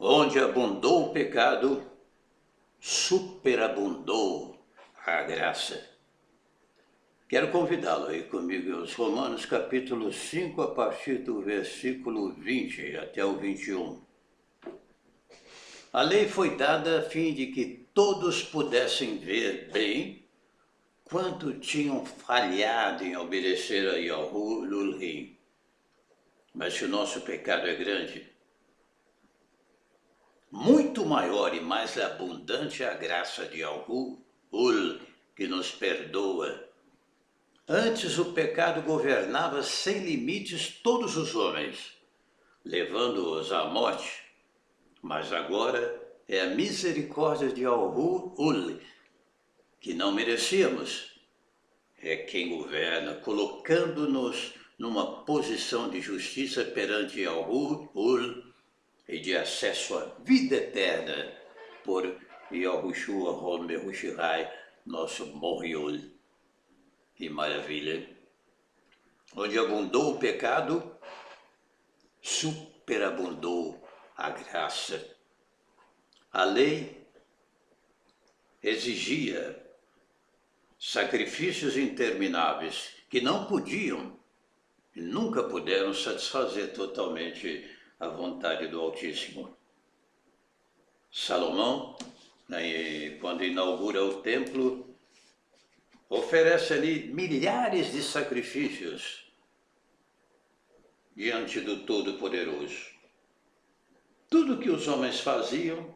Onde abundou o pecado, superabundou a graça. Quero convidá-lo aí comigo aos Romanos capítulo 5, a partir do versículo 20 até o 21. A lei foi dada a fim de que todos pudessem ver bem quanto tinham falhado em obedecer a Yahuwah. Mas se o nosso pecado é grande, muito maior e mais abundante é a graça de Yahuwah, que nos perdoa. Antes o pecado governava sem limites todos os homens, levando-os à morte. Mas agora é a misericórdia de Yahuwah, que não merecíamos, é quem governa, colocando-nos numa posição de justiça perante Yahuwah e de acesso à vida eterna por Yahushua HaMashiach, nosso Moriol. Que maravilha! Onde abundou o pecado, superabundou a graça. A lei exigia sacrifícios intermináveis que não podiam e nunca puderam satisfazer totalmente a vontade do Altíssimo. Salomão, quando inaugura o templo, oferece ali milhares de sacrifícios diante do Todo-Poderoso. Tudo que os homens faziam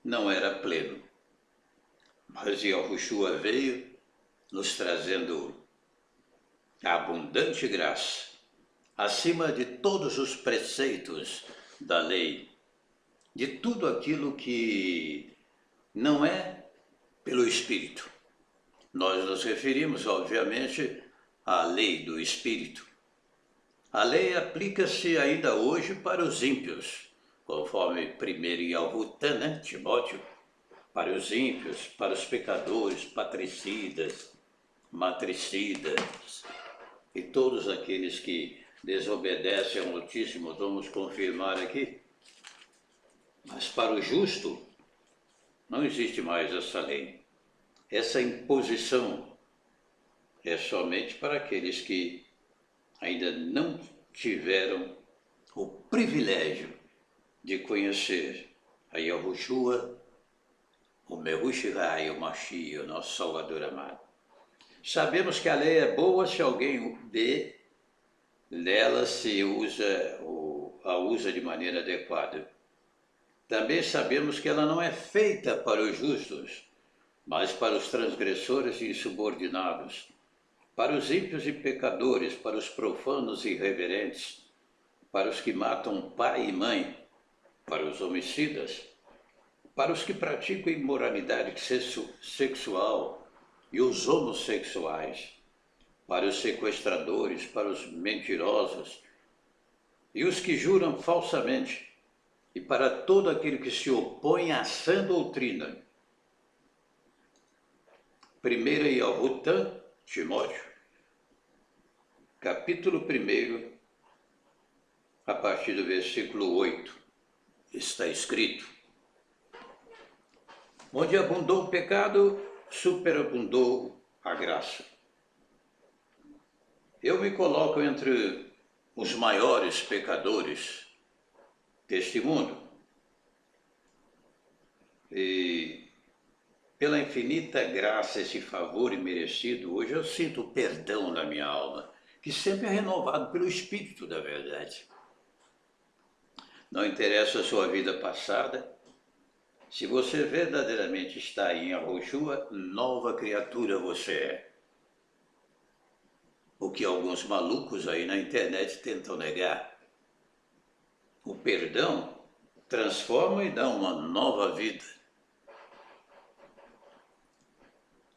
não era pleno, mas Yahushua veio nos trazendo a abundante graça, acima de todos os preceitos da lei, de tudo aquilo que não é pelo Espírito. Nós nos referimos, obviamente, à lei do Espírito. A lei aplica-se ainda hoje para os ímpios, conforme 1 Yahuwah, né, Timóteo, para os ímpios, para os pecadores, patricidas, matricidas e todos aqueles que desobedecem ao Altíssimo, vamos confirmar aqui. Mas para o justo não existe mais essa lei. Essa imposição é somente para aqueles que ainda não tiveram o privilégio de conhecer a Yahushua, o Mehushai, o Mashiach, o nosso Salvador amado. Sabemos que a lei é boa se alguém dela se a usa de maneira adequada. Também sabemos que ela não é feita para os justos, mas para os transgressores e insubordinados, para os ímpios e pecadores, para os profanos e irreverentes, para os que matam pai e mãe, para os homicidas, para os que praticam imoralidade sexual e os homossexuais, para os sequestradores, para os mentirosos e os que juram falsamente, e para todo aquele que se opõe à sã doutrina. 1 Yahuwah, Timóteo, capítulo 1, a partir do versículo 8, está escrito: onde abundou o pecado, superabundou a graça. Eu me coloco entre os maiores pecadores deste mundo e pela infinita graça, esse favor imerecido, hoje eu sinto o perdão na minha alma, que sempre é renovado pelo Espírito da verdade. Não interessa a sua vida passada, se você verdadeiramente está em Yahushua, nova criatura você é. O que alguns malucos aí na internet tentam negar. O perdão transforma e dá uma nova vida.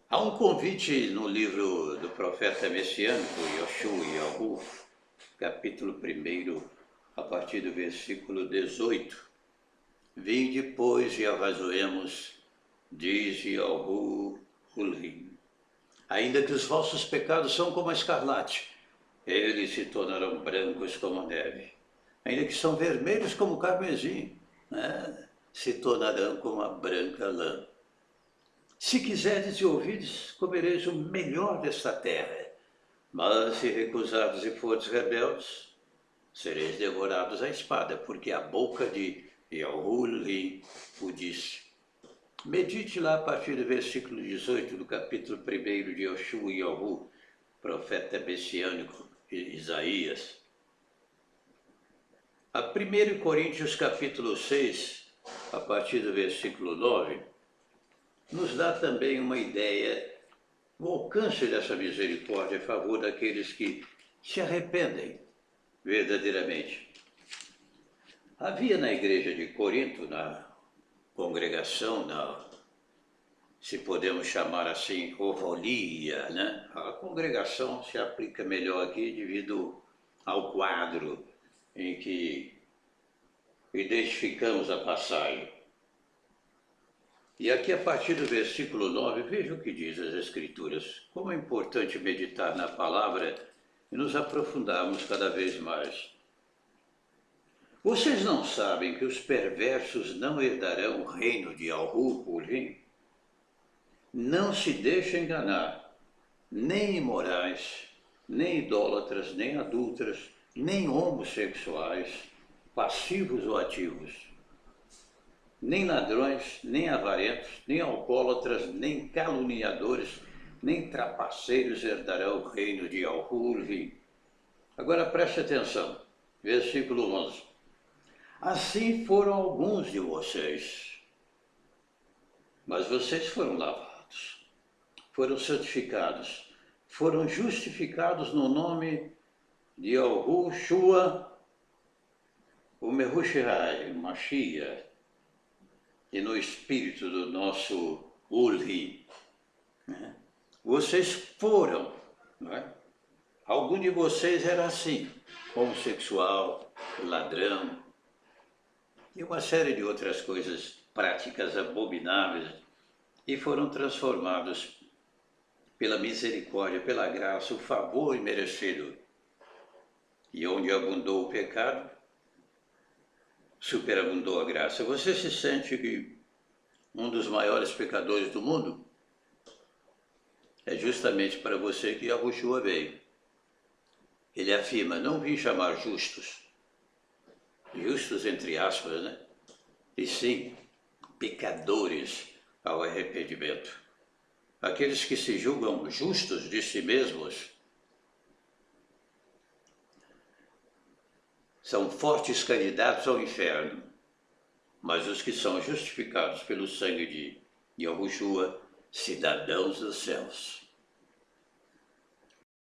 Há um convite no livro do profeta messiânico, Yoshua Yahu, capítulo 1, a partir do versículo 18. Vinde, pois, e arrazoemos, diz Yahu, ainda que os vossos pecados são como a escarlate, eles se tornarão brancos como a neve. Ainda que são vermelhos como o carmesim, né, se tornarão como a branca lã. Se quiserdes e ouvides, comereis o melhor desta terra. Mas se recusados e fordes rebeldes, sereis devorados à espada, porque a boca de Yahuwah o disse. Medite lá a partir do versículo 18 do capítulo 1 de Yoshua e Yahu, profeta messiânico de Isaías. A 1 Coríntios capítulo 6, a partir do versículo 9, nos dá também uma ideia do alcance dessa misericórdia a favor daqueles que se arrependem verdadeiramente. Havia na igreja de Corinto, na congregação, se podemos chamar assim, Ovolia, né? A congregação se aplica melhor aqui devido ao quadro em que identificamos a passagem. E aqui, a partir do versículo 9, veja o que diz as Escrituras. Como é importante meditar na palavra e nos aprofundarmos cada vez mais. Vocês não sabem que os perversos não herdarão o reino de Yahuwah? Não se deixem enganar, nem imorais, nem idólatras, nem adúlteras, nem homossexuais, passivos ou ativos, nem ladrões, nem avarentos, nem alcoólatras, nem caluniadores, nem trapaceiros herdarão o reino de Yahuwah. Agora preste atenção, versículo 11. Assim foram alguns de vocês, mas vocês foram lavados, foram santificados, foram justificados no nome de Yahushua, o Mehushai, Mashiach, e no espírito do nosso Ulhi. Vocês foram, não é? Algum de vocês era assim, homossexual, ladrão, e uma série de outras coisas, práticas abomináveis, e foram transformados pela misericórdia, pela graça, o favor imerecido. E onde abundou o pecado, superabundou a graça. Você se sente que um dos maiores pecadores do mundo? É justamente para você que Yahushua veio. Ele afirma, não vim chamar justos, justos entre aspas, né? E sim, pecadores ao arrependimento. Aqueles que se julgam justos de si mesmos são fortes candidatos ao inferno, mas os que são justificados pelo sangue de Yahushua, cidadãos dos céus.